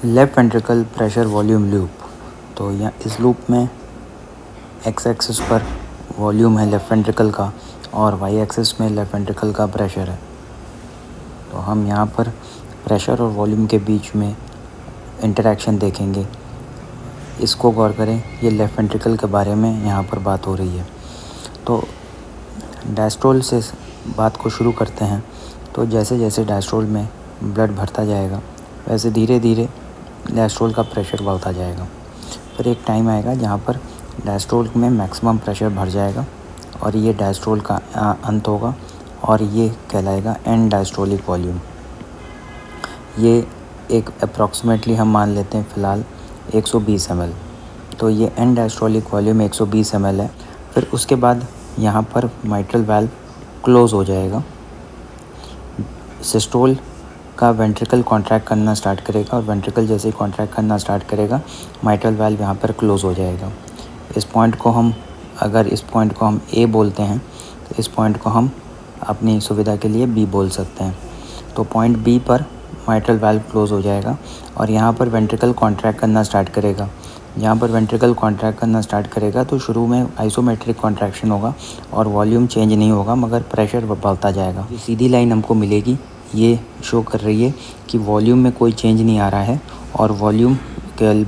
Left ventricle pressure volume loop. तो यहाँ इस लूप में एक्स एक्सिस पर वॉल्यूम है लेफ़्ट वेंट्रिकल का और वाई एक्सिस में लेफ़्ट वेंट्रिकल का प्रेशर है। तो हम यहाँ पर प्रेशर और वॉल्यूम के बीच में इंटरेक्शन देखेंगे। इसको गौर करें, ये लेफ़्ट वेंट्रिकल के बारे में यहाँ पर बात हो रही है। तो डायस्टोल से बात को शुरू करते हैं। तो जैसे जैसे डायस्टोल में ब्लड भरता जाएगा वैसे धीरे धीरे डायस्टोल का प्रेशर बढ़ता जाएगा। फिर एक टाइम आएगा जहाँ पर डायस्टोल में मैक्सिमम प्रेशर भर जाएगा और ये डायस्टोल का अंत होगा और ये कहलाएगा एंड डायस्टोलिक वॉल्यूम। ये एक अप्रॉक्सीमेटली हम मान लेते हैं फ़िलहाल 120 ml। तो ये एंड डायस्टोलिक वॉल्यूम 120 ml है। फिर उसके बाद यहाँ पर माइट्रल वाल्व क्लोज़ हो जाएगा। सिस्टोल का वेंट्रिकल कॉन्ट्रैक्ट करना स्टार्ट करेगा और वेंट्रिकल जैसे ही कॉन्ट्रैक्ट करना स्टार्ट करेगा माइट्रल वाल्व यहाँ पर क्लोज़ हो जाएगा। इस पॉइंट को हम ए बोलते हैं तो इस पॉइंट को हम अपनी सुविधा के लिए बी बोल सकते हैं। तो पॉइंट बी पर माइट्रल वाल्व क्लोज़ हो जाएगा और यहाँ पर वेंट्रिकल कॉन्ट्रैक्ट करना स्टार्ट करेगा। यहाँ पर वेंट्रिकल कॉन्ट्रैक्ट करना स्टार्ट करेगा तो शुरू में आइसोमेट्रिक कॉन्ट्रैक्शन होगा और वॉल्यूम चेंज नहीं होगा मगर प्रेशर बढ़ता जाएगा। जो सीधी लाइन हमको मिलेगी ये शो कर रही है कि वॉल्यूम में कोई चेंज नहीं आ रहा है और वॉल्यूम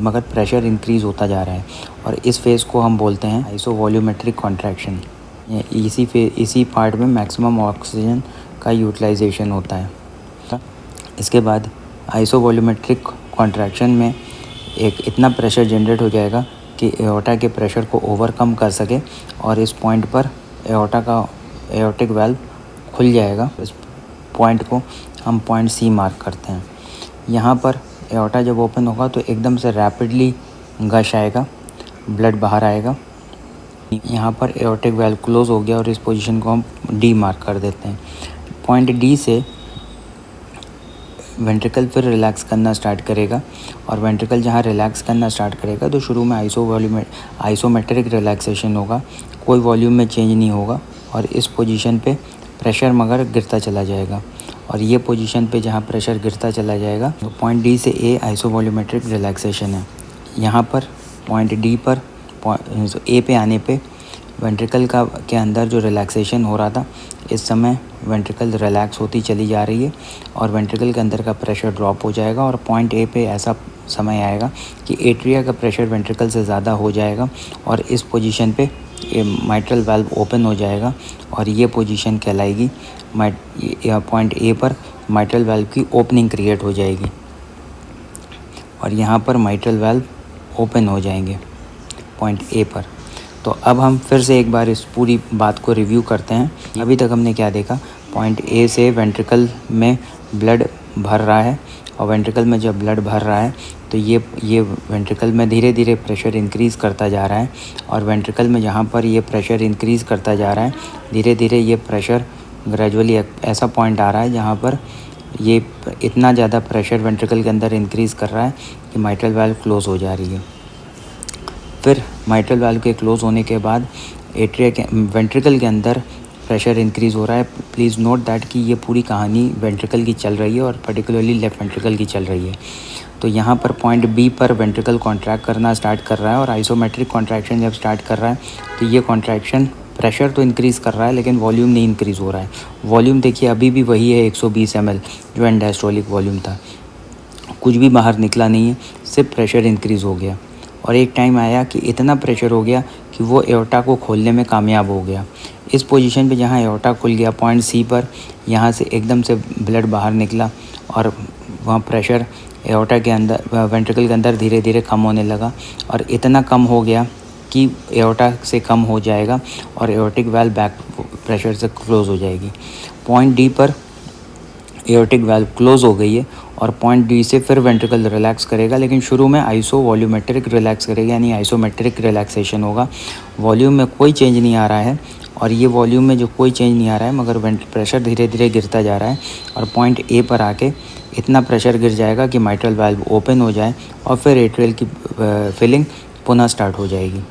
मगर प्रेशर इंक्रीज़ होता जा रहा है और इस फेज़ को हम बोलते हैं आइसोवॉल्यूमेट्रिक कॉन्ट्रैक्शन। इसी पार्ट में मैक्सिमम ऑक्सीजन का यूटिलाइजेशन होता है। इसके बाद आइसोवॉल्यूमेट्रिक कॉन्ट्रैक्शन में एक इतना प्रेशर जनरेट हो जाएगा कि एओर्टा के प्रेशर को ओवरकम कर सके और इस पॉइंट पर एओर्टिक वाल्व खुल जाएगा। इस पॉइंट को हम पॉइंट सी मार्क करते हैं। यहाँ पर एओर्टा जब ओपन होगा तो एकदम से रैपिडली गश आएगा, ब्लड बाहर आएगा। यहाँ पर एओर्टिक वाल्व क्लोज़ हो गया और इस पोजीशन को हम डी मार्क कर देते हैं। पॉइंट डी से वेंट्रिकल फिर रिलैक्स करना स्टार्ट करेगा और वेंट्रिकल जहाँ रिलैक्स करना स्टार्ट करेगा तो शुरू में आइसोमेट्रिक रिलैक्सेशन होगा, कोई वॉल्यूम में चेंज नहीं होगा और इस पोजीशन पे प्रेशर मगर गिरता चला जाएगा और ये पोजीशन पे जहाँ प्रेशर गिरता चला जाएगा तो पॉइंट डी से ए आइसोवॉल्यूमेट्रिक रिलैक्सेशन है। यहाँ पर पॉइंट डी पर ए पे आने पे वेंट्रिकल के अंदर जो रिलैक्सेशन हो रहा था इस समय वेंट्रिकल रिलैक्स होती चली जा रही है और वेंट्रिकल के अंदर का प्रेशर ड्रॉप हो जाएगा और पॉइंट ए पे ऐसा समय आएगा कि एट्रिया का प्रेशर वेंट्रिकल से ज़्यादा हो जाएगा और इस पोजीशन पे माइट्रल वाल्व ओपन हो जाएगा और ये पोजीशन कहलाएगी पॉइंट ए पर माइट्रल वाल्व की ओपनिंग क्रिएट हो जाएगी और यहाँ पर माइट्रल वाल्व ओपन हो जाएंगे पॉइंट ए पर। तो अब हम फिर से एक बार इस पूरी बात को रिव्यू करते हैं। अभी तक हमने क्या देखा, पॉइंट ए से वेंट्रिकल में ब्लड भर रहा है और वेंट्रिकल में जब ब्लड भर रहा है तो ये वेंट्रिकल में धीरे धीरे प्रेशर इंक्रीज़ करता जा रहा है और वेंट्रिकल में जहाँ पर ये प्रेशर इंक्रीज़ करता जा रहा है धीरे धीरे ये प्रेशर ग्रेजुअली ऐसा पॉइंट आ रहा है जहाँ पर ये इतना ज़्यादा प्रेशर वेंट्रिकल के अंदर इंक्रीज़ कर रहा है कि माइट्रल वाल्व क्लोज़ हो जा रही है। फिर माइट्रल वाल्व के क्लोज़ होने के बाद वेंट्रिकल के अंदर प्रेशर इंक्रीज़ हो रहा है। प्लीज़ नोट दैट कि ये पूरी कहानी वेंट्रिकल की चल रही है और पर्टिकुलरली लेफ़्ट वेंट्रिकल की चल रही है। तो यहाँ पर पॉइंट बी पर वेंट्रिकल कॉन्ट्रैक्ट करना स्टार्ट कर रहा है और आइसोमेट्रिक कॉन्ट्रैक्शन जब स्टार्ट कर रहा है तो ये कॉन्ट्रैक्शन प्रेशर तो इंक्रीज़ कर रहा है लेकिन वॉल्यूम नहीं इंक्रीज़ हो रहा है। वॉल्यूम देखिए अभी भी वही है 120 ml जो एंड डायस्टोलिक वॉल्यूम था, कुछ भी बाहर निकला नहीं है, सिर्फ प्रेशर इंक्रीज़ हो गया और एक टाइम आया कि इतना प्रेशर हो गया कि वो एओर्टा को खोलने में कामयाब हो गया। इस पोजीशन पे जहाँ एओर्टा खुल गया पॉइंट सी पर, यहाँ से एकदम से ब्लड बाहर निकला और वहाँ प्रेशर एओर्टा के अंदर वेंट्रिकल के अंदर धीरे धीरे कम होने लगा और इतना कम हो गया कि एओर्टा से कम हो जाएगा और एओर्टिक वाल्व बैक प्रेशर से क्लोज़ हो जाएगी। पॉइंट डी पर एओर्टिक वाल्व क्लोज़ हो गई है और पॉइंट डी से फिर वेंट्रिकल रिलैक्स करेगा लेकिन शुरू में आइसोवॉल्यूमेट्रिक रिलैक्स करेगा यानी आइसोमेट्रिक रिलैक्सेशन होगा। वॉल्यूम में कोई चेंज नहीं आ रहा है और ये वॉल्यूम में जो कोई चेंज नहीं आ रहा है मगर प्रेशर धीरे धीरे गिरता जा रहा है और पॉइंट ए पर आके इतना प्रेशर गिर जाएगा कि माइट्रल वाल्व ओपन हो जाए और फिर एट्रियल की फिलिंग पुनः स्टार्ट हो जाएगी।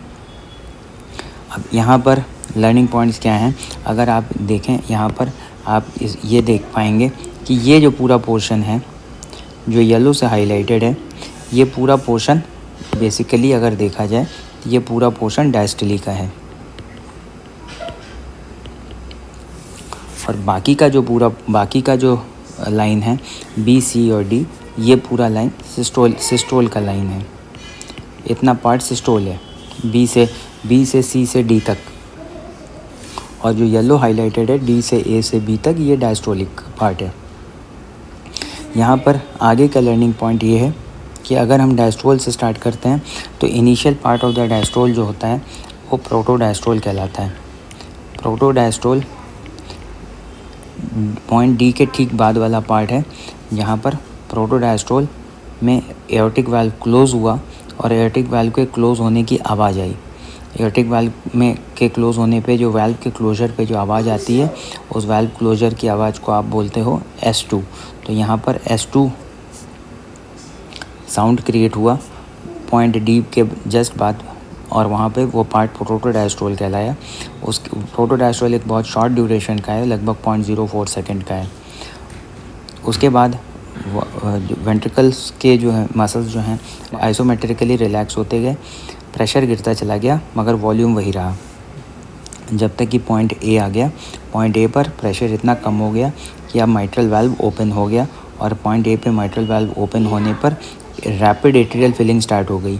अब यहाँ पर लर्निंग पॉइंट्स क्या हैं, अगर आप देखें यहाँ पर आप ये देख पाएंगे कि ये जो पूरा पोर्शन है जो येलो से हाईलाइटेड है ये पूरा पोर्शन बेसिकली अगर देखा जाए तो ये पूरा पोर्शन डायस्टली का है, और बाकी का जो लाइन है बी, सी और डी, ये पूरा लाइन सिस्टोल का लाइन है। इतना पार्ट सिस्टोल है, बी से सी से डी तक, और जो येलो हाईलाइटेड है डी से ए से बी तक, ये डायस्टोलिक पार्ट है। यहाँ पर आगे का लर्निंग पॉइंट ये है कि अगर हम डायस्टोल से स्टार्ट करते हैं तो initial part of the diastole जो होता है वो प्रोटोडायस्टोल कहलाता है। प्रोटोडायस्टोल पॉइंट डी के ठीक बाद वाला पार्ट है, जहाँ पर प्रोटोडायस्टोल में एओर्टिक वाल्व क्लोज़ हुआ और एओर्टिक वाल्व के क्लोज़ होने की आवाज़ आई। एओर्टिक वाल्व में के क्लोज़ होने पे जो वाल्व के क्लोजर पे जो आवाज़ आती है, उस वाल्व क्लोजर की आवाज़ को आप बोलते हो S2। तो यहाँ पर S2 साउंड क्रिएट हुआ पॉइंट डी के जस्ट बाद, और वहाँ पे वो पार्ट प्रोटोडायस्टोल कहलाया। उस प्रोटोडायस्टोल एक बहुत शॉर्ट ड्यूरेशन का है, लगभग 0.04 सेकेंड का है। उसके बाद वेंट्रिकल्स के जो है मसल्स जो हैं आइसोमेट्रिकली रिलैक्स होते गए, प्रेशर गिरता चला गया मगर वॉल्यूम वही रहा, जब तक कि पॉइंट ए आ गया। पॉइंट ए पर प्रेशर इतना कम हो गया कि अब माइट्रल वाल्व ओपन हो गया, और पॉइंट ए पे माइट्रल वाल्व ओपन होने पर रैपिड एट्रियल फिलिंग स्टार्ट हो गई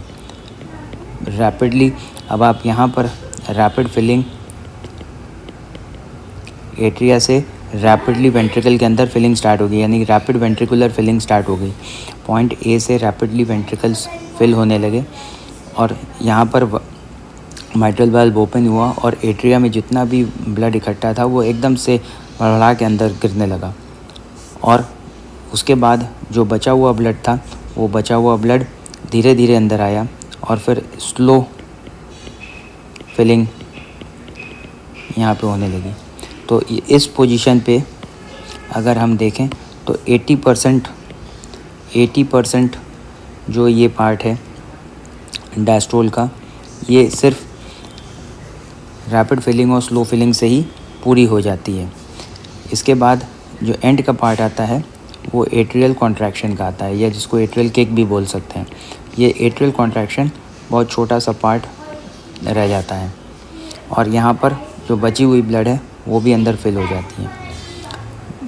रैपिडली। अब आप यहाँ पर रैपिड फिलिंग एट्रिया से रैपिडली वेंट्रिकल के अंदर फिलिंग स्टार्ट हो गई, यानी रैपिड वेंट्रिकुलर फिलिंग स्टार्ट हो गई। पॉइंट ए से रैपिडली वेंट्रिकल्स फिल होने लगे, और यहाँ पर माइट्रल वाल्व ओपन हुआ और एट्रिया में जितना भी ब्लड इकट्ठा था वो एकदम से बढ़ा के अंदर गिरने लगा। और उसके बाद जो बचा हुआ ब्लड था, वो बचा हुआ ब्लड धीरे धीरे अंदर आया, और फिर स्लो फिलिंग यहाँ पे होने लगी। तो इस पोजीशन पे अगर हम देखें तो 80% जो ये पार्ट है डायस्टोल का, ये सिर्फ रैपिड फिलिंग और स्लो फिलिंग से ही पूरी हो जाती है। इसके बाद जो एंड का पार्ट आता है वो एट्रियल कॉन्ट्रैक्शन का आता है, या जिसको एट्रियल किक भी बोल सकते हैं। ये एट्रियल कॉन्ट्रैक्शन बहुत छोटा सा पार्ट रह जाता है, और यहाँ पर जो बची हुई ब्लड है वो भी अंदर फिल हो जाती है।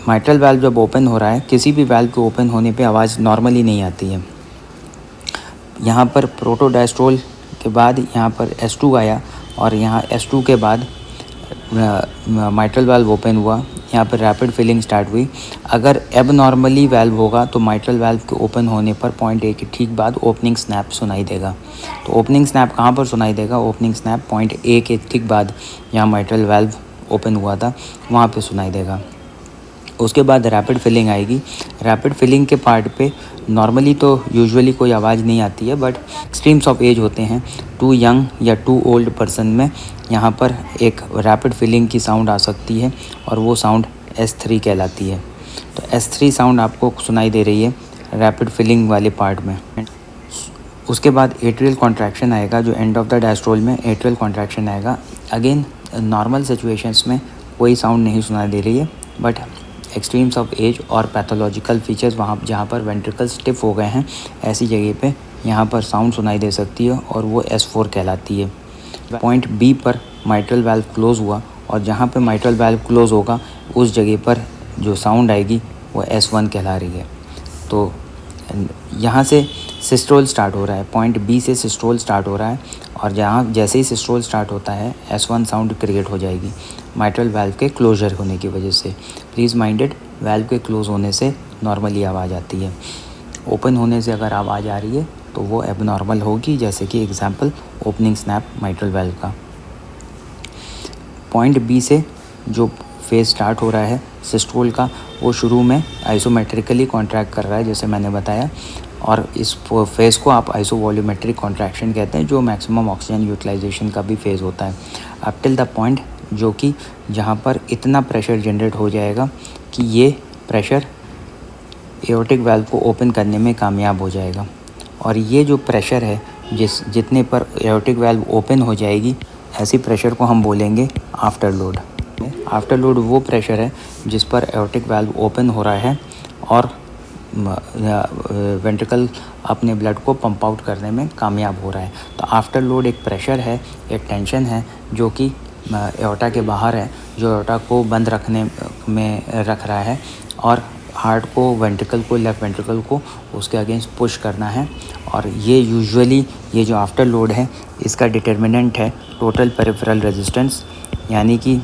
माइट्रल वाल्व जब ओपन हो रहा है, किसी भी वाल्व के ओपन होने पे आवाज़ नॉर्मली नहीं आती है। यहाँ पर प्रोटोडायस्टोल के बाद यहाँ पर S2 आया, और यहाँ S2 के बाद माइट्रल वाल्व ओपन हुआ, यहाँ पर रैपिड फिलिंग स्टार्ट हुई। अगर एब नॉर्मली वाल्व होगा तो माइट्रल वाल्व के ओपन होने पर पॉइंट ए के ठीक बाद ओपनिंग स्नैप सुनाई देगा। तो ओपनिंग स्नैप कहाँ पर सुनाई देगा? ओपनिंग स्नैप पॉइंट ए के ठीक बाद, यहाँ माइट्रल वाल्व ओपन हुआ था वहाँ पे सुनाई देगा। उसके बाद रैपिड फिलिंग आएगी। रैपिड फिलिंग के पार्ट पे नॉर्मली तो यूजुअली कोई आवाज़ नहीं आती है, बट एक्सट्रीम्स ऑफ एज होते हैं, टू यंग या टू ओल्ड पर्सन में यहाँ पर एक रैपिड फिलिंग की साउंड आ सकती है, और वो साउंड S3 कहलाती है। तो S3 साउंड आपको सुनाई दे रही है रैपिड फिलिंग वाले पार्ट में। उसके बाद एट्रियल कॉन्ट्रैक्शन आएगा, जो एंड ऑफ द डायस्टोल में एट्रियल कॉन्ट्रैक्शन आएगा। अगेन नॉर्मल सिचुएशंस में कोई साउंड नहीं सुनाई दे रही है, बट एक्सट्रीम्स ऑफ एज और पैथोलॉजिकल फीचर्स वहाँ जहाँ पर वेंट्रिकल स्टिफ हो गए हैं, ऐसी जगह पे यहाँ पर साउंड सुनाई दे सकती है, और वो S4 कहलाती है। पॉइंट बी पर माइट्रल वाल्व क्लोज़ हुआ, और जहाँ पे माइट्रल वाल्व क्लोज़ होगा उस जगह पर जो साउंड आएगी वो S1 कहला रही है। तो यहाँ से सिस्टोल स्टार्ट हो रहा है, पॉइंट बी से सिस्टोल स्टार्ट हो रहा है, और जहाँ जैसे ही सिस्टोल स्टार्ट होता है S1 साउंड क्रिएट हो जाएगी माइट्रल वाल्व के क्लोजर होने की वजह से। प्लीज़ माइंडेड, वाल्व के क्लोज़ होने से नॉर्मली आवाज़ आती है, ओपन होने से अगर आवाज़ आ रही है तो वो एबनॉर्मल होगी, जैसे कि example opening snap mitral valve का। पॉइंट बी से जो फेज़ स्टार्ट हो रहा है सिस्टोल का, वो शुरू में आइसोमेट्रिकली कॉन्ट्रैक्ट कर रहा है, जैसे मैंने बताया, और इस फेज़ को आप आइसोवॉल्यूमेट्रिक कॉन्ट्रैक्शन कहते हैं, जो मैक्सिमम ऑक्सीजन यूटिलाइजेशन का भी फेज़ होता है, अप टिल द पॉइंट जो कि जहाँ पर इतना प्रेशर जनरेट हो जाएगा कि ये प्रेशर एओर्टिक वाल्व को ओपन करने में कामयाब हो जाएगा। और ये जो प्रेशर है जितने पर एओर्टिक वाल्व ओपन हो जाएगी, ऐसी प्रेशर को हम बोलेंगे आफ्टर लोड। आफ्टर लोड वो प्रेशर है जिस पर एओर्टिक वाल्व ओपन हो रहा है और वेंट्रिकल अपने ब्लड को पंप आउट करने में कामयाब हो रहा है। तो आफ्टर लोड एक प्रेशर है, एक टेंशन है जो कि एओर्टा के बाहर है, जो एओर्टा को बंद रखने में रख रहा है और हार्ट को, वेंट्रिकल को, लेफ्ट वेंट्रिकल को उसके अगेंस्ट पुश करना है। और ये यूजुअली ये जो आफ्टर लोड है इसका डिटर्मिनेंट है टोटल पेरिफेरल रेजिस्टेंस, यानी कि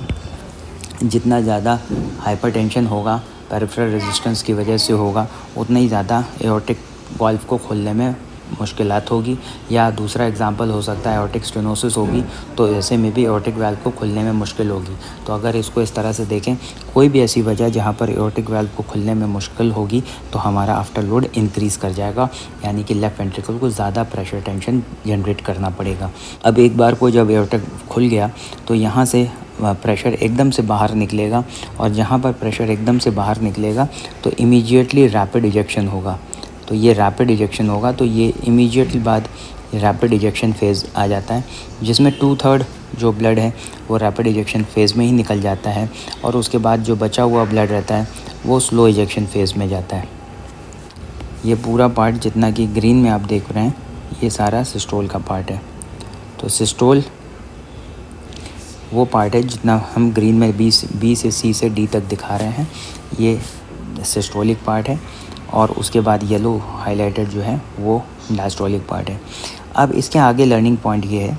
जितना ज़्यादा हाइपरटेंशन होगा पेरिफेरल रेजिस्टेंस की वजह से होगा, उतना ही ज़्यादा एओर्टिक वाल्व को खोलने में मुश्किलात होगी। या दूसरा एग्जांपल हो सकता है एओर्टिक स्टेनोसिस होगी, तो ऐसे में भी एओर्टिक वाल्व को खोलने में मुश्किल होगी। तो अगर इसको इस तरह से देखें, कोई भी ऐसी वजह जहाँ पर एओर्टिक वाल्व को खोलने में मुश्किल होगी तो हमारा आफ्टर लोड इंक्रीज़ कर जाएगा, यानी कि लेफ़्ट वेंट्रिकल को ज़्यादा प्रेशर टेंशन जनरेट करना पड़ेगा। अब एक बार को जब एओर्टिक खुल गया तो यहाँ से प्रेशर एकदम से बाहर निकलेगा, और जहाँ पर प्रेशर एकदम से बाहर निकलेगा तो इमीडिएटली रैपिड इजेक्शन होगा। तो ये रैपिड इजेक्शन होगा तो ये इमीडिएटली बाद रैपिड इजेक्शन फेज़ आ जाता है, जिसमें 2/3 जो ब्लड है वो रैपिड इजेक्शन फेज़ में ही निकल जाता है, और उसके बाद जो बचा हुआ ब्लड रहता है वो स्लो इजेक्शन फेज़ में जाता है। ये पूरा पार्ट जितना कि ग्रीन में आप देख रहे हैं ये सारा सिस्टोल का पार्ट है। तो सिस्टोल वो पार्ट है जितना हम ग्रीन में बी से सी से डी तक दिखा रहे हैं, ये सिस्टोलिक पार्ट है, और उसके बाद येलो हाइलाइटेड जो है वो डायस्टोलिक पार्ट है। अब इसके आगे लर्निंग पॉइंट ये है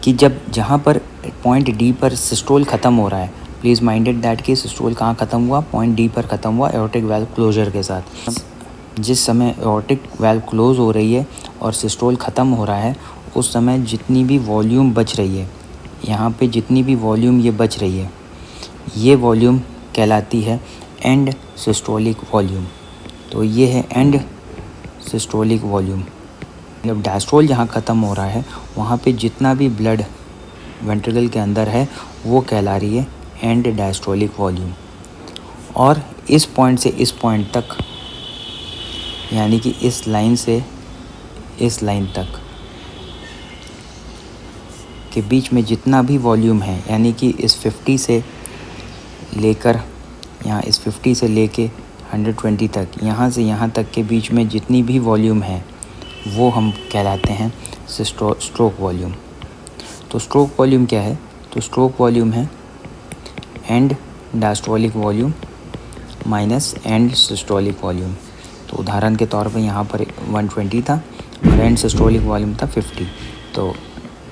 कि जब जहाँ पर पॉइंट डी पर सिस्टोल ख़त्म हो रहा है, प्लीज़ माइंडेड दैट कि सिस्टोल कहाँ ख़त्म हुआ, पॉइंट डी पर ख़त्म हुआ एओर्टिक वाल्व क्लोजर के साथ। जिस समय एओर्टिक वाल्व क्लोज हो रही है और सिस्टोल ख़त्म हो रहा है, उस समय जितनी भी वॉल्यूम बच रही है, यहाँ पे जितनी भी वॉल्यूम ये बच रही है, ये वॉल्यूम कहलाती है एंड सिस्टोलिक वॉल्यूम। तो ये है एंड सिस्टोलिक वॉल्यूम। जब डायस्टोल जहाँ ख़त्म हो रहा है वहाँ पे जितना भी ब्लड वेंट्रिकल के अंदर है वो कहला रही है एंड डायस्टोलिक वॉल्यूम। और इस पॉइंट से इस पॉइंट तक, यानी कि इस लाइन से इस लाइन तक के बीच में जितना भी वॉल्यूम है, यानी कि इस 50 से लेकर यहाँ इस 50 से लेके 120 तक, यहाँ से यहाँ तक के बीच में जितनी भी वॉल्यूम है वो हम कहलाते हैं स्ट्रोक वॉल्यूम। तो स्ट्रोक वॉल्यूम क्या है? तो स्ट्रोक वॉल्यूम है and diastolic volume minus end systolic volume. तो उदाहरण के तौर पे यहाँ पर 120 था और एंड सिस्टोलिक वॉल्यूम था 50, तो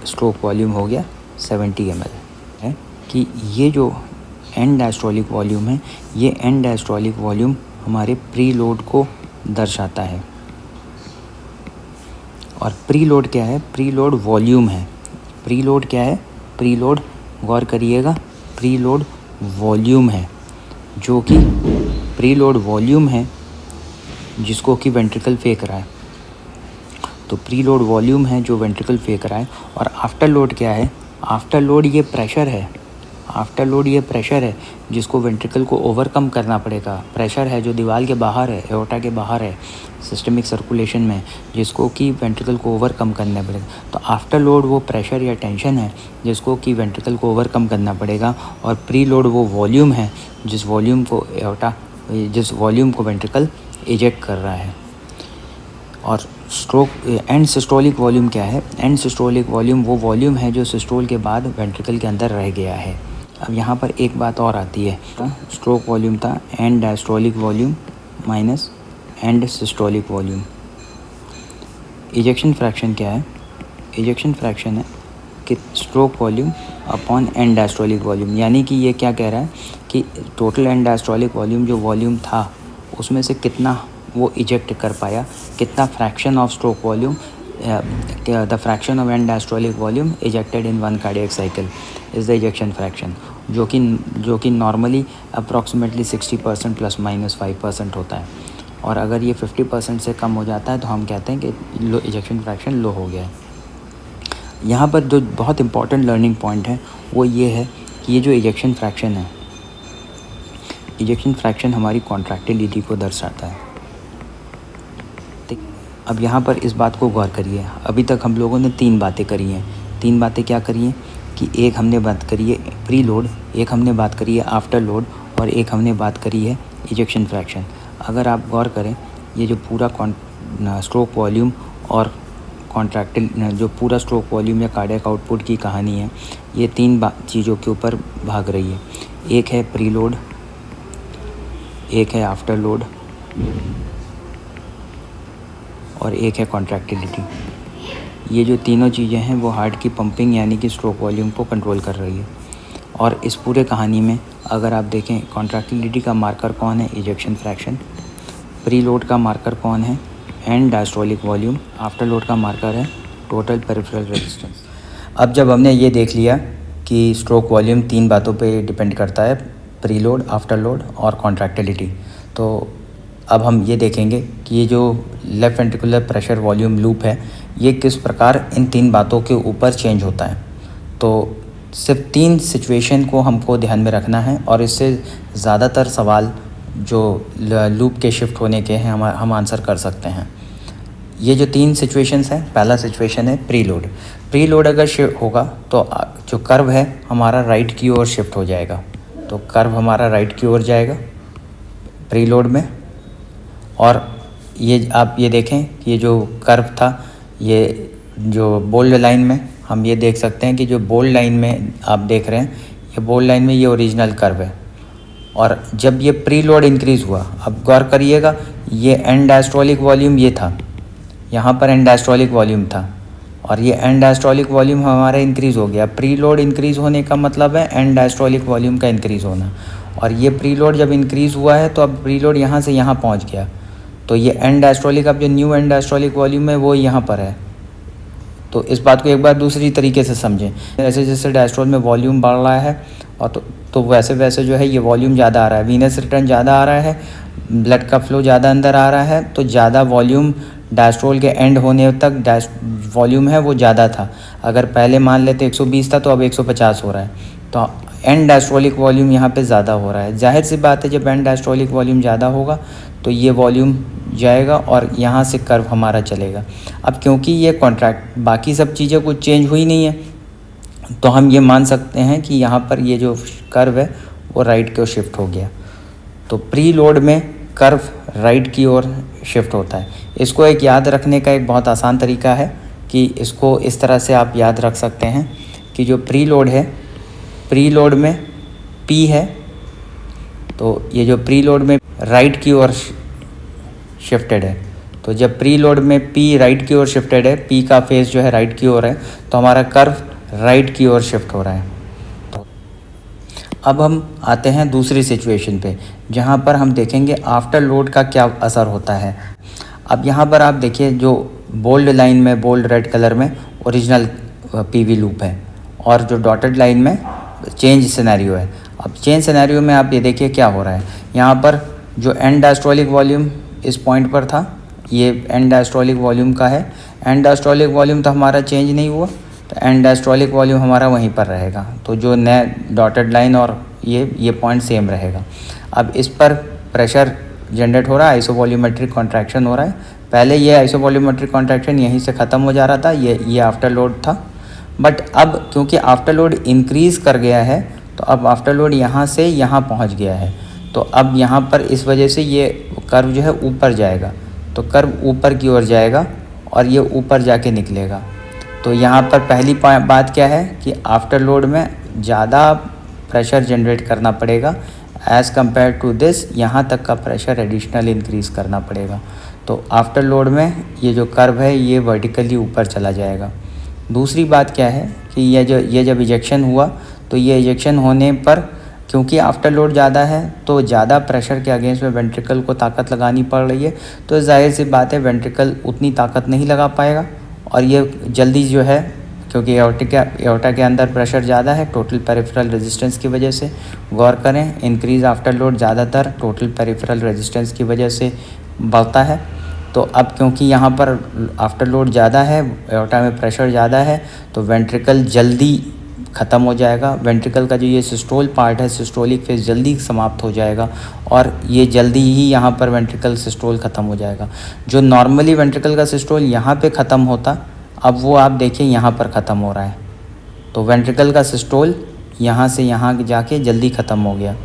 स्ट्रोक वॉल्यूम हो गया 70 ml है। कि ये जो एंड डायस्टोलिक वॉल्यूम है, ये एंड डायस्टोलिक वॉल्यूम हमारे प्री लोड को दर्शाता है। और प्री लोड क्या है? प्री लोड वॉल्यूम है। प्री लोड क्या है? प्री लोड, गौर करिएगा, प्री लोड वॉल्यूम है, जो कि प्री लोड वॉल्यूम है जिसको कि वेंट्रिकल फेंक रहा है। तो प्री लोड वॉल्यूम है जो वेंट्रिकल फेंक रहा है। और आफ्टर लोड क्या है? आफ्टर लोड ये प्रेशर है। आफ्टर लोड ये प्रेशर है जिसको वेंट्रिकल को ओवरकम करना पड़ेगा। प्रेशर है जो दीवार के बाहर है, एओर्टा के बाहर है, सिस्टमिक सर्कुलेशन में, जिसको कि वेंट्रिकल को ओवरकम करना पड़ेगा। तो आफ्टर लोड वो प्रेशर या टेंशन है जिसको कि वेंट्रिकल को ओवरकम करना पड़ेगा। और प्री लोड वो वॉल्यूम है जिस वॉल्यूम को वेंट्रिकल इजेक्ट कर रहा है। और स्ट्रोक एंड सिस्टोलिक वॉल्यूम क्या है? एंड सिस्टोलिक वॉल्यूम वो वॉल्यूम है जो सिस्टोल के बाद वेंट्रिकल के अंदर रह गया है। अब यहाँ पर एक बात और आती है, स्ट्रोक वॉल्यूम था and diastolic volume minus end systolic volume. Ejection fraction क्या है? इजेक्शन फ्रैक्शन है कि stroke volume upon and diastolic volume. यानी कि ये क्या कह रहा है कि टोटल एंड डायस्टोलिक वॉल्यूम जो वॉल्यूम था उसमें से कितना वो इजेक्ट कर पाया, कितना fraction of stroke volume, the fraction of and diastolic volume ejected in 1 cardiac cycle is the ejection fraction, जो कि नॉर्मली अप्रॉक्सीमेटली 60% ±5% होता है। और अगर ये 50% से कम हो जाता है तो हम कहते हैं कि लो इजेक्शन फ्रैक्शन लो हो गया है। यहाँ पर जो बहुत इंपॉर्टेंट लर्निंग पॉइंट है वो ये है कि ये जो इजेक्शन फ्रैक्शन है, इजेक्शन फ्रैक्शन हमारी कॉन्ट्रैक्टिलिटी को दर्शाता है। अब यहाँ पर इस बात को गौर करिए, अभी तक हम लोगों ने 3 बातें करी हैं। 3 बातें क्या करी हैं कि एक हमने बात करी है प्री लोड, एक हमने बात करी है आफ्टर लोड, और एक हमने बात करी है इजेक्शन फ्रैक्शन। अगर आप गौर करें, ये जो पूरा स्ट्रोक वॉल्यूम और कॉन्ट्रैक्टिल जो पूरा स्ट्रोक वॉल्यूम या कार्डियक आउटपुट की कहानी है, ये 3 चीज़ों के ऊपर भाग रही है। एक है प्रीलोड, एक है आफ्टर लोड और एक है कॉन्ट्रैक्टिलिटी। ये जो तीनों चीज़ें हैं वो हार्ट की पंपिंग यानी कि स्ट्रोक वॉल्यूम को कंट्रोल कर रही है। और इस पूरे कहानी में अगर आप देखें, कॉन्ट्रैक्टिलिटी का मार्कर कौन है? Ejection fraction. प्रीलोड का मार्कर कौन है? And diastolic volume. After load का मार्कर है टोटल पेरिफेरल रेजिस्टेंस। अब जब हमने ये देख लिया कि स्ट्रोक वॉल्यूम 3 बातों पे डिपेंड करता है, प्रीलोड, आफ्टर लोड और कॉन्ट्रैक्टिलिटी, तो अब हम ये देखेंगे कि ये जो left ventricular pressure volume loop है, ये किस प्रकार इन 3 बातों के ऊपर चेंज होता है। तो सिर्फ 3 सिचुएशन को हमको ध्यान में रखना है और इससे ज़्यादातर सवाल जो लूप के शिफ्ट होने के हैं हम आंसर कर सकते हैं। ये जो 3 सिचुएशंस हैं, पहला सिचुएशन है प्रीलोड। प्रीलोड अगर शिफ्ट होगा तो जो कर्व है हमारा राइट की ओर शिफ्ट हो जाएगा। तो कर्व हमारा राइट की ओर जाएगा प्रीलोड में। और ये आप ये देखें कि ये जो कर्व था, ये जो बोल्ड लाइन में हम ये देख सकते हैं कि जो बोल्ड लाइन में आप देख रहे हैं, ये बोल्ड लाइन में ये ओरिजिनल कर्व है। और जब ये प्रीलोड इंक्रीज़ हुआ, अब गौर करिएगा, ये एंड डायस्टोलिक वॉल्यूम ये था, यहाँ पर एंड डायस्टोलिक वॉल्यूम था और ये एंड डायस्टोलिक वॉल्यूम हमारा इंक्रीज़ हो गया। प्रीलोड इंक्रीज़ होने का मतलब है एंड डायस्टोलिक वॉल्यूम का इंक्रीज़ होना। और ये प्रीलोड जब इंक्रीज़ हुआ है तो अब प्रीलोड यहाँ से यहाँ पहुँच गया। तो ये एंड डायस्टोलिक, अब जो न्यू एंड डायस्टोलिक वॉल्यूम है वो यहाँ पर है। तो इस बात को एक बार दूसरी तरीके से समझें, जैसे जैसे डायस्टोल में वॉल्यूम बढ़ रहा है और तो वैसे वैसे जो है ये वॉल्यूम ज़्यादा आ रहा है, वीनस रिटर्न ज़्यादा आ रहा है, ब्लड का फ्लो ज़्यादा अंदर आ रहा है, तो ज़्यादा वॉल्यूम डायस्टोल के एंड होने तक वॉल्यूम है वो ज़्यादा था। अगर पहले मान लेते 120 था तो अब 150 हो रहा है, तो एंड डायस्टोलिक वॉल्यूम यहाँ पे ज़्यादा हो रहा है। जाहिर सी बात है, जब एंड डायस्टोलिक वॉल्यूम ज़्यादा होगा तो ये वॉल्यूम जाएगा और यहाँ से कर्व हमारा चलेगा। अब क्योंकि ये कॉन्ट्रैक्ट, बाकी सब चीज़ें कुछ चेंज हुई नहीं है, तो हम ये मान सकते हैं कि यहाँ पर ये जो कर्व है वो राइट की ओर शिफ्ट हो गया। तो प्री लोड में कर्व राइट की ओर शिफ्ट होता है। इसको एक याद रखने का एक बहुत आसान तरीका है कि इसको इस तरह से आप याद रख सकते हैं कि जो प्री लोड है, प्री लोड में P है, तो ये जो प्री लोड में राइट की ओर शिफ्टेड है। तो जब प्री लोड में P राइट की ओर शिफ्टेड है, P का फेस जो है राइट की ओर है, तो हमारा कर्व राइट की ओर शिफ्ट हो रहा है। अब हम आते हैं दूसरी सिचुएशन पे, जहाँ पर हम देखेंगे आफ्टर लोड का क्या असर होता है। अब यहाँ पर आप देखिए, जो बोल्ड लाइन में, बोल्ड रेड कलर में ओरिजिनल PV लूप है और जो डॉटेड लाइन में चेंज सिनेरियो है। अब चेंज सिनेरियो में आप ये देखिए क्या हो रहा है। यहाँ पर जो एंड डायस्टोलिक वॉल्यूम इस पॉइंट पर था, ये एंड डायस्टोलिक वॉल्यूम का है। एंड डायस्टोलिक वॉल्यूम तो हमारा चेंज नहीं हुआ, तो एंड डायस्टोलिक वॉल्यूम हमारा वहीं पर रहेगा। तो जो नए डॉटेड लाइन और ये पॉइंट सेम रहेगा। अब इस पर प्रेशर जनरेट हो रहा है, आइसोवॉल्यूमेट्रिक कॉन्ट्रैक्शन हो रहा है। पहले ये आइसोवॉल्यूमेट्रिक कॉन्ट्रैक्शन यहीं से ख़त्म हो जा रहा था, ये आफ्टर लोड था। बट अब क्योंकि आफ्टर लोड इंक्रीज़ कर गया है, तो अब आफ्टर लोड यहाँ से यहाँ पहुँच गया है। तो अब यहाँ पर इस वजह से ये कर्व जो है ऊपर जाएगा, तो कर्व ऊपर की ओर जाएगा और ये ऊपर जाके निकलेगा। तो यहाँ पर पहली बात क्या है कि आफ्टर लोड में ज़्यादा प्रेशर जनरेट करना पड़ेगा एज़ कम्पेयर टू दिस, यहाँ तक का प्रेशर एडिशनल इंक्रीज़ करना पड़ेगा। तो आफ्टर लोड में ये जो कर्व है ये वर्टिकली ऊपर चला जाएगा। दूसरी बात क्या है कि ये जब इजेक्शन हुआ, तो ये इजेक्शन होने पर क्योंकि आफ्टर लोड ज़्यादा है, तो ज़्यादा प्रेशर के अगेंस्ट में वेंट्रिकल को ताकत लगानी पड़ रही है। तो जाहिर सी बात है वेंट्रिकल उतनी ताकत नहीं लगा पाएगा और ये जल्दी जो है, क्योंकि एओर्टा के अंदर प्रेशर ज़्यादा है टोटल पेरिफेरल रेजिस्टेंस की वजह से। गौर करें, इंक्रीज़ आफ्टर लोड ज़्यादातर टोटल पेरिफेरल रेजिस्टेंस की वजह से बढ़ता है। तो अब क्योंकि यहाँ पर आफ्टर लोड ज़्यादा है, एओर्टा में प्रेशर ज़्यादा है, तो वेंट्रिकल जल्दी ख़त्म हो जाएगा। वेंट्रिकल का जो ये सिस्टोल पार्ट है, सिस्टोलिक फेज जल्दी समाप्त हो जाएगा और ये जल्दी ही यहाँ पर वेंट्रिकल सिस्टोल ख़त्म हो जाएगा। जो नॉर्मली वेंट्रिकल का सिस्टोल यहाँ पे ख़त्म होता, अब वो आप देखिए यहाँ पर ख़त्म हो रहा है। तो वेंट्रिकल का सिस्टोल यहाँ से यहाँ जाके जल्दी ख़त्म हो गया।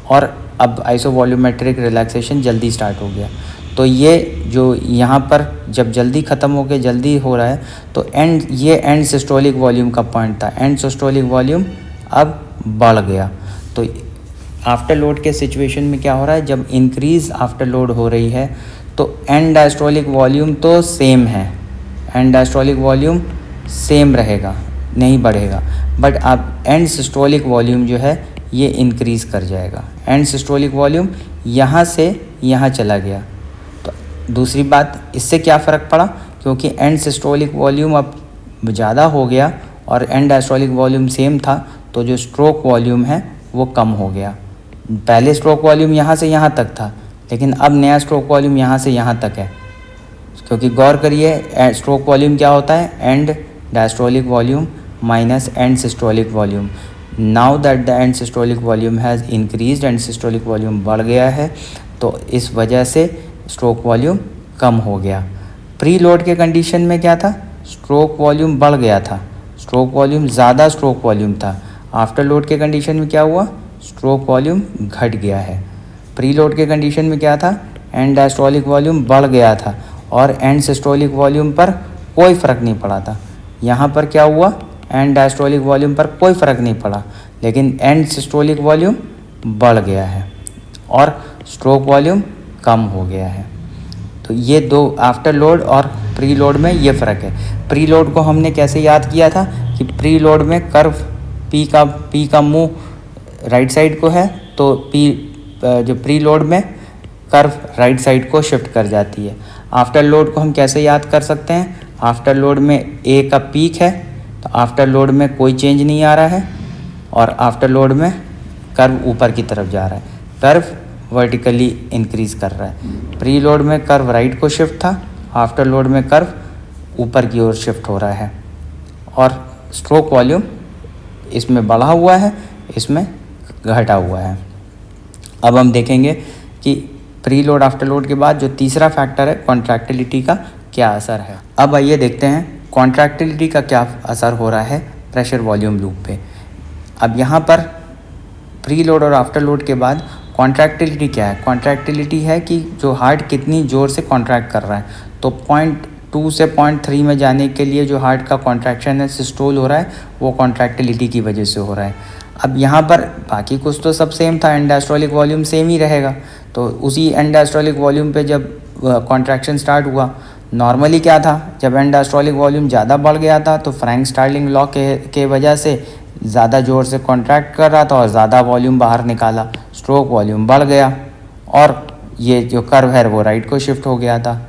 और अब आइसोवॉल्यूमेट्रिक रिलैक्सेशन जल्दी स्टार्ट हो गया। तो ये जो यहाँ पर जब जल्दी ख़त्म हो के जल्दी हो रहा है तो ये एंड सिस्टोलिक वॉल्यूम का पॉइंट था। एंड सिस्टोलिक वॉल्यूम अब बढ़ गया। तो आफ्टर लोड के सिचुएशन में क्या हो रहा है, जब इंक्रीज़ आफ्टर लोड हो रही है तो एंड डायस्टोलिक वॉल्यूम तो सेम है, एंड डायस्टोलिक वॉल्यूम सेम रहेगा, नहीं बढ़ेगा, बट अब एंड सिस्टोलिक वॉल्यूम जो है ये इंक्रीज़ कर जाएगा। एंड सिस्टोलिक वॉल्यूम यहाँ से यहाँ चला गया। तो दूसरी बात, इससे क्या फ़र्क पड़ा, क्योंकि एंड सिस्टोलिक वॉल्यूम अब ज़्यादा हो गया और एंड डायस्टोलिक वॉल्यूम सेम था, तो जो स्ट्रोक वॉल्यूम है वो कम हो गया। पहले स्ट्रोक वॉल्यूम यहाँ से यहाँ तक था, लेकिन अब नया स्ट्रोक वॉल्यूम यहाँ से यहाँ तक है। क्योंकि गौर करिए, स्ट्रोक वॉल्यूम क्या होता है, and diastolic volume minus end systolic volume. Now that the end systolic volume has increased, and systolic volume बढ़ गया है, तो इस वजह से स्ट्रोक वॉल्यूम कम हो गया। प्री लोड के कंडीशन में क्या था, स्ट्रोक वॉल्यूम बढ़ गया था, स्ट्रोक वॉल्यूम ज़्यादा स्ट्रोक वॉल्यूम था। आफ्टर लोड के कंडीशन में क्या हुआ, स्ट्रोक वॉल्यूम घट गया है। प्री लोड के कंडीशन में क्या था, एंड डायस्टोलिक वॉल्यूम बढ़ गया था और एंड सिस्टोलिक वॉल्यूम पर कोई फ़र्क नहीं पड़ा था। यहाँ पर क्या हुआ, एंड डायस्टोलिक वॉल्यूम पर कोई फ़र्क नहीं पड़ा, लेकिन एंड सिस्टोलिक वॉल्यूम बढ़ गया है और स्ट्रोक वॉल्यूम कम हो गया है। तो ये दो आफ्टर लोड और प्री लोड में ये फ़र्क है। प्री लोड को हमने कैसे याद किया था कि प्री लोड में कर्व पी का मुँह राइट साइड को है, तो जो प्री लोड में कर्व राइट साइड को शिफ्ट कर जाती है। आफ्टर लोड को हम कैसे याद कर सकते हैं, आफ्टर लोड में ए का पीक है, तो आफ्टर लोड में कोई चेंज नहीं आ रहा है और आफ्टर लोड में कर्व ऊपर की तरफ जा रहा है, कर्व वर्टिकली इंक्रीज़ कर रहा है। प्री लोड में कर्व राइट को शिफ्ट था, आफ्टर लोड में कर्व ऊपर की ओर शिफ्ट हो रहा है और स्ट्रोक वॉल्यूम इसमें बढ़ा हुआ है, इसमें घटा हुआ है। अब हम देखेंगे कि प्री लोड आफ्टर लोड के बाद जो तीसरा फैक्टर है कॉन्ट्रैक्टिलिटी का क्या असर है। अब आइए देखते हैं कॉन्ट्रैक्टिलिटी का क्या असर हो रहा है प्रेशर वॉल्यूम लूप पे। अब यहाँ पर प्री लोड और आफ्टर लोड के बाद कॉन्ट्रैक्टिलिटी क्या है, कॉन्ट्रैक्टिलिटी है कि जो हार्ट कितनी ज़ोर से कॉन्ट्रैक्ट कर रहा है। तो 0.2 से 0.3 में जाने के लिए जो हार्ट का कॉन्ट्रैक्शन है, सिस्टोल हो रहा है, वो कॉन्ट्रैक्टिलिटी की वजह से हो रहा है। अब यहाँ पर बाकी कुछ तो सब सेम था, एंड डायस्टोलिक वॉल्यूम सेम ही रहेगा, तो उसी एंड डायस्टोलिक वॉल्यूम पे जब कॉन्ट्रैक्शन स्टार्ट हुआ, नॉर्मली क्या था, जब एंड डायस्टोलिक वॉल्यूम ज़्यादा बढ़ गया था तो फ्रैंक स्टार्लिंग लॉ के वजह से ज़्यादा ज़ोर से कॉन्ट्रैक्ट कर रहा था और ज़्यादा वॉल्यूम बाहर निकाला, स्ट्रोक वॉल्यूम बढ़ गया और ये जो कर्व है वो राइट को शिफ्ट हो गया था।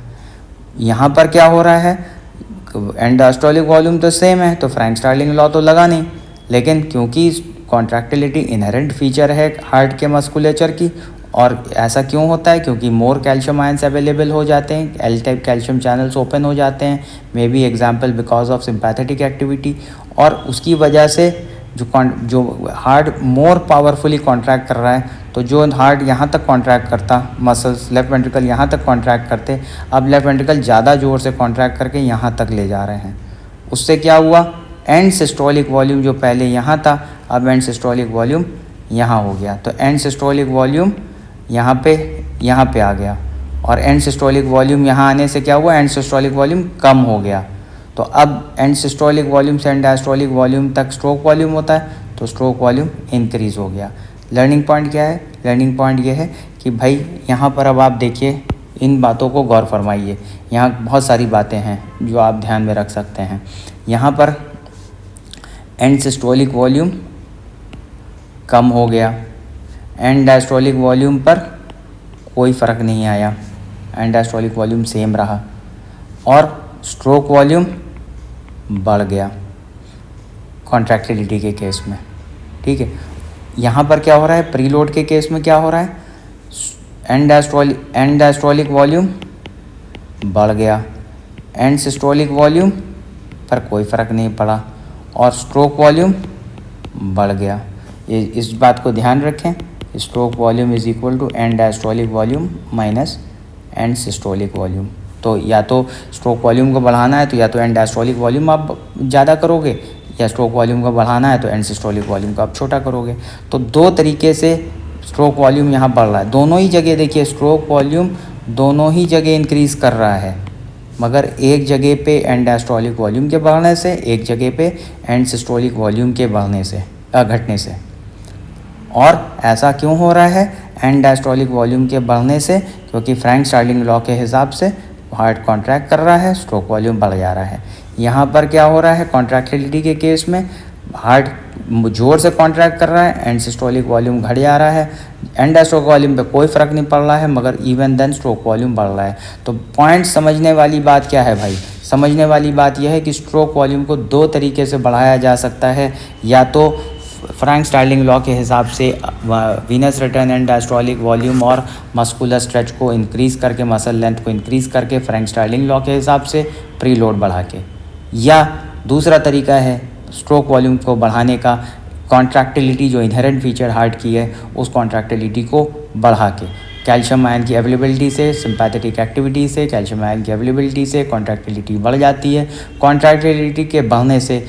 यहाँ पर क्या हो रहा है, एंड डायस्टोलिक वॉल्यूम तो सेम है, तो फ्रैंक स्टार्लिंग लॉ तो लगा नहीं, लेकिन क्योंकि कॉन्ट्रैक्टिलिटी इनहेरेंट फीचर है हार्ट के मस्कुलेचर की, और ऐसा क्यों होता है, क्योंकि मोर कैल्शियम आयंस अवेलेबल हो जाते हैं, L type calcium channels open हो जाते हैं, may be example because of sympathetic activity, और उसकी वजह से जो हार्ट मोर पावरफुली कॉन्ट्रैक्ट कर रहा है, तो जो हार्ट यहाँ तक कॉन्ट्रैक्ट करता, मसल्स लेफ्ट वेंट्रिकल यहाँ तक कॉन्ट्रैक्ट करते, अब लेफ्ट वेंट्रिकल ज़्यादा ज़ोर से कॉन्ट्रैक्ट करके यहाँ तक ले जा रहे हैं। उससे क्या हुआ, एंड सिस्टोलिक वॉल्यूम जो पहले यहाँ था, अब एंड सिस्टोलिक वॉल्यूम यहाँ हो गया, तो एंड सिस्टोलिक वॉल्यूम यहाँ पे आ गया, और एंड सिस्टोलिक वॉल्यूम यहाँ आने से क्या हुआ, एंड सिस्टोलिक वॉल्यूम कम हो गया। तो अब एंड सिस्टोलिक वॉल्यूम से एंड डायस्टोलिक वॉल्यूम तक स्ट्रोक वॉल्यूम होता है, तो स्ट्रोक वॉल्यूम इंक्रीज़ हो गया। लर्निंग पॉइंट क्या है, लर्निंग पॉइंट ये है कि भाई यहाँ पर अब आप देखिए, इन बातों को गौर फरमाइए, यहाँ बहुत सारी बातें हैं जो आप ध्यान में रख सकते हैं। यहाँ पर एंड सिस्टोलिक वॉल्यूम कम हो गया, एंड डायस्टोलिक वॉल्यूम पर कोई फ़र्क नहीं आया, एंड डायस्टोलिक वॉल्यूम सेम रहा, और स्ट्रोक वॉल्यूम बढ़ गया कॉन्ट्रैक्टिलिटी के केस में। ठीक है, यहाँ पर क्या हो रहा है, प्री लोड के केस में क्या हो रहा है, एंड डायस्टोलिक वॉल्यूम बढ़ गया, एंड सिस्टोलिक वॉल्यूम पर कोई फ़र्क नहीं पड़ा, और स्ट्रोक वॉल्यूम बढ़ गया। ये इस बात को ध्यान रखें, stroke volume is equal to end diastolic volume minus end systolic volume. तो या तो स्ट्रोक वॉल्यूम को बढ़ाना है तो या तो एंड डायस्टोलिक वॉल्यूम आप ज़्यादा करोगे, या स्ट्रोक वॉल्यूम को बढ़ाना है तो एंड सिस्टोलिक वॉल्यूम को आप छोटा करोगे। तो दो तरीके से स्ट्रोक वॉल्यूम यहाँ बढ़ रहा है, दोनों ही जगह देखिए स्ट्रोक वॉल्यूम दोनों ही जगह इंक्रीज़ कर रहा है, मगर एक जगह पे एंड डायस्टोलिक वॉल्यूम के बढ़ने से, एक जगह पे एंड सिस्टोलिक वॉल्यूम के बढ़ने से घटने से। और ऐसा क्यों हो रहा है एंड डायस्टोलिक वॉल्यूम के बढ़ने से? क्योंकि फ्रैंक स्टार्लिंग लॉ के हिसाब से हार्ट कॉन्ट्रैक्ट कर रहा है, स्ट्रोक वॉल्यूम बढ़ जा रहा है। यहाँ पर क्या हो रहा है, कॉन्ट्रैक्टिलिटी के केस में हार्ट जोर से कॉन्ट्रैक्ट कर रहा है एंड सिस्टोलिक वॉल्यूम घट जा रहा है, एंड डायस्टोलिक वॉल्यूम पे कोई फ़र्क नहीं पड़ रहा है, मगर इवन देन स्ट्रोक वॉल्यूम बढ़ रहा है। तो पॉइंट समझने वाली बात क्या है भाई? समझने वाली बात यह है कि स्ट्रोक वॉल्यूम को दो तरीके से बढ़ाया जा सकता है, या तो फ्रैंक स्टार्लिंग लॉ के हिसाब से venous return and diastolic volume और मस्कुलर स्ट्रेच को इंक्रीज़ करके, मसल लेंथ को इंक्रीज़ करके, फ्रैंक स्टार्लिंग लॉ के हिसाब से प्री लोड बढ़ा के, या दूसरा तरीका है स्ट्रोक वॉल्यूम को बढ़ाने का, कॉन्ट्रैक्टिलिटी जो इनहेरेंट फीचर हार्ट की है उस कॉन्ट्रैक्टिलिटी को बढ़ा के, कैल्शियम आयन की अवेलेबिलिटी से, सिंपैथेटिक एक्टिविटी से, कैल्शियम आयन की अवेलेबिलिटी से कॉन्ट्रैक्टिलिटी बढ़ जाती है। कॉन्ट्रैक्टिलिटी के बढ़ने से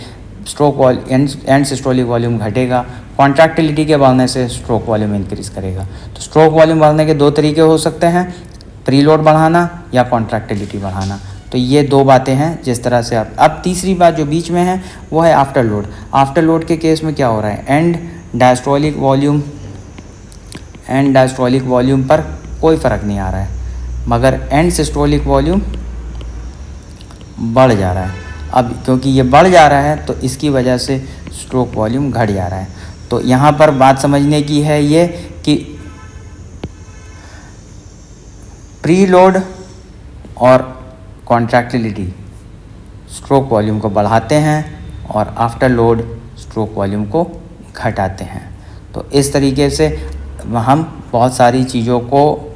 स्ट्रोक एंड सिस्टोलिक वॉल्यूम घटेगा, कॉन्ट्रैक्टिलिटी के बढ़ने से स्ट्रोक वॉल्यूम इंक्रीज़ करेगा। तो स्ट्रोक वॉल्यूम बढ़ने के दो तरीके हो सकते हैं, प्री लोड बढ़ाना या कॉन्ट्रैक्टिलिटी बढ़ाना। तो ये दो बातें हैं जिस तरह से आप। अब तीसरी बात जो बीच में है वो है आफ्टर लोड। आफ्टर लोड के केस में क्या हो रहा है, एंड डायस्टोलिक वॉल्यूम पर कोई फ़र्क नहीं आ रहा है, मगर एंड सिस्टोलिक वॉल्यूम बढ़ जा रहा है। अब क्योंकि ये बढ़ जा रहा है तो इसकी वजह से स्ट्रोक वॉल्यूम घट जा रहा है। तो यहाँ पर बात समझने की है ये कि प्री लोड और कॉन्ट्रैक्टिलिटी स्ट्रोक वॉल्यूम को बढ़ाते हैं और आफ्टर लोड स्ट्रोक वॉल्यूम को घटाते हैं। तो इस तरीके से हम बहुत सारी चीज़ों को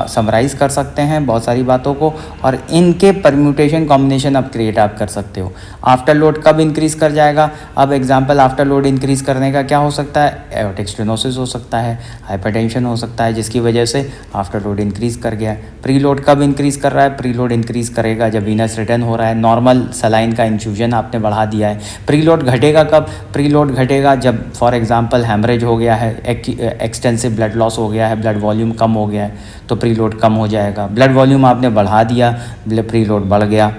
समराइज़ कर सकते हैं, बहुत सारी बातों को, और इनके परम्यूटेशन कॉम्बिनेशन आप क्रिएट आप कर सकते हो। आफ्टर लोड कब इंक्रीज़ कर जाएगा? अब एग्जांपल आफ्टर लोड इंक्रीज़ करने का क्या हो सकता है, एओर्टिक स्टेनोसिस हो सकता है, हाइपरटेंशन हो सकता है, जिसकी वजह से आफ्टर लोड इंक्रीज़ कर गया है। प्री लोड कब इंक्रीज़ कर रहा है? प्री लोड इंक्रीज़ करेगा जब वीनस रिटर्न हो रहा है, नॉर्मल सलाइन का इन्फ्यूजन आपने बढ़ा दिया है। प्री लोड घटेगा कब? प्री लोड घटेगा जब फॉर एग्जांपल हैमरेज हो गया है, एक्सटेंसिव ब्लड लॉस हो गया है, ब्लड वॉल्यूम कम हो गया है, तो प्री लोड कम हो जाएगा। ब्लड वॉल्यूम आपने बढ़ा दिया, प्री लोड बढ़ गया।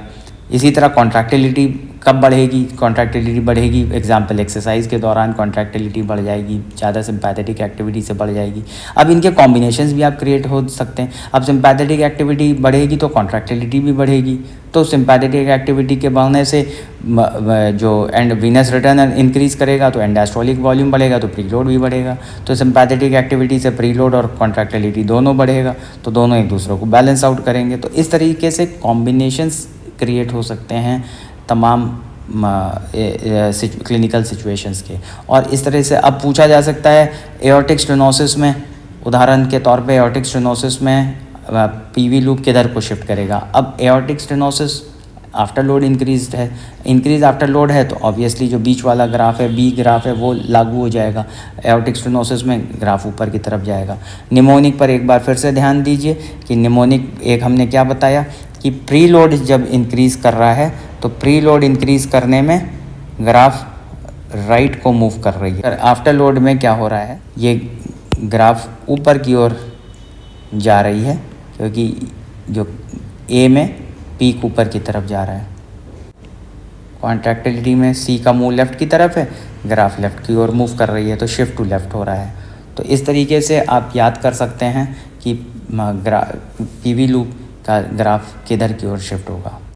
इसी तरह कॉन्ट्रैक्टिलिटी कब बढ़ेगी? कॉन्ट्रैक्टिलिटी बढ़ेगी एग्जाम्पल एक्सरसाइज के दौरान कॉन्ट्रैक्टिलिटी बढ़ जाएगी, ज़्यादा सिंपैथेटिक एक्टिविटी से बढ़ जाएगी। अब इनके कॉम्बिनेशंस भी आप क्रिएट हो सकते हैं। अब सिंपैथेटिक एक्टिविटी बढ़ेगी तो कॉन्ट्रैक्टिलिटी भी बढ़ेगी, तो सिंपैथेटिक एक्टिविटी के बढ़ने से जो एंड वीनस रिटर्न इंक्रीज़ करेगा तो एंड डायस्टोलिक वॉल्यूम बढ़ेगा तो प्री लोड भी बढ़ेगा। तो सिंपैथेटिक एक्टिविटी से प्री लोड और कॉन्ट्रैक्टिलिटी दोनों बढ़ेगा, तो दोनों एक दूसरे को बैलेंस आउट करेंगे। तो इस तरीके से कॉम्बिनेशंस क्रिएट हो सकते हैं तमाम क्लिनिकल सिचुएशंस के। और इस तरह से अब पूछा जा सकता है एओर्टिक स्टेनोसिस में, उदाहरण के तौर पे एओर्टिक स्टेनोसिस में पीवी लूप किधर को शिफ्ट करेगा? अब aortic stenosis after load increase after load है, तो ऑब्वियसली जो बीच वाला ग्राफ है, बी ग्राफ है, वो लागू हो जाएगा। एओर्टिक स्टेनोसिस में ग्राफ ऊपर की तरफ जाएगा। निमोनिक पर एक बार फिर से ध्यान दीजिए कि निमोनिक एक हमने क्या बताया कि प्री लोड जब इंक्रीज़ कर रहा है तो प्री लोड इंक्रीज़ करने में ग्राफ राइट को मूव कर रही है। आफ्टर लोड में क्या हो रहा है, ये ग्राफ ऊपर की ओर जा रही है, क्योंकि जो ए में पीक ऊपर की तरफ जा रहा है। कॉन्ट्रैक्टिलिटी में सी का मुंह लेफ़्ट की तरफ है, ग्राफ लेफ़्ट की ओर मूव कर रही है, तो शिफ्ट टू लेफ़्ट हो रहा है। तो इस तरीके से आप याद कर सकते हैं कि पीवी लूप का ग्राफ किधर की ओर शिफ्ट होगा।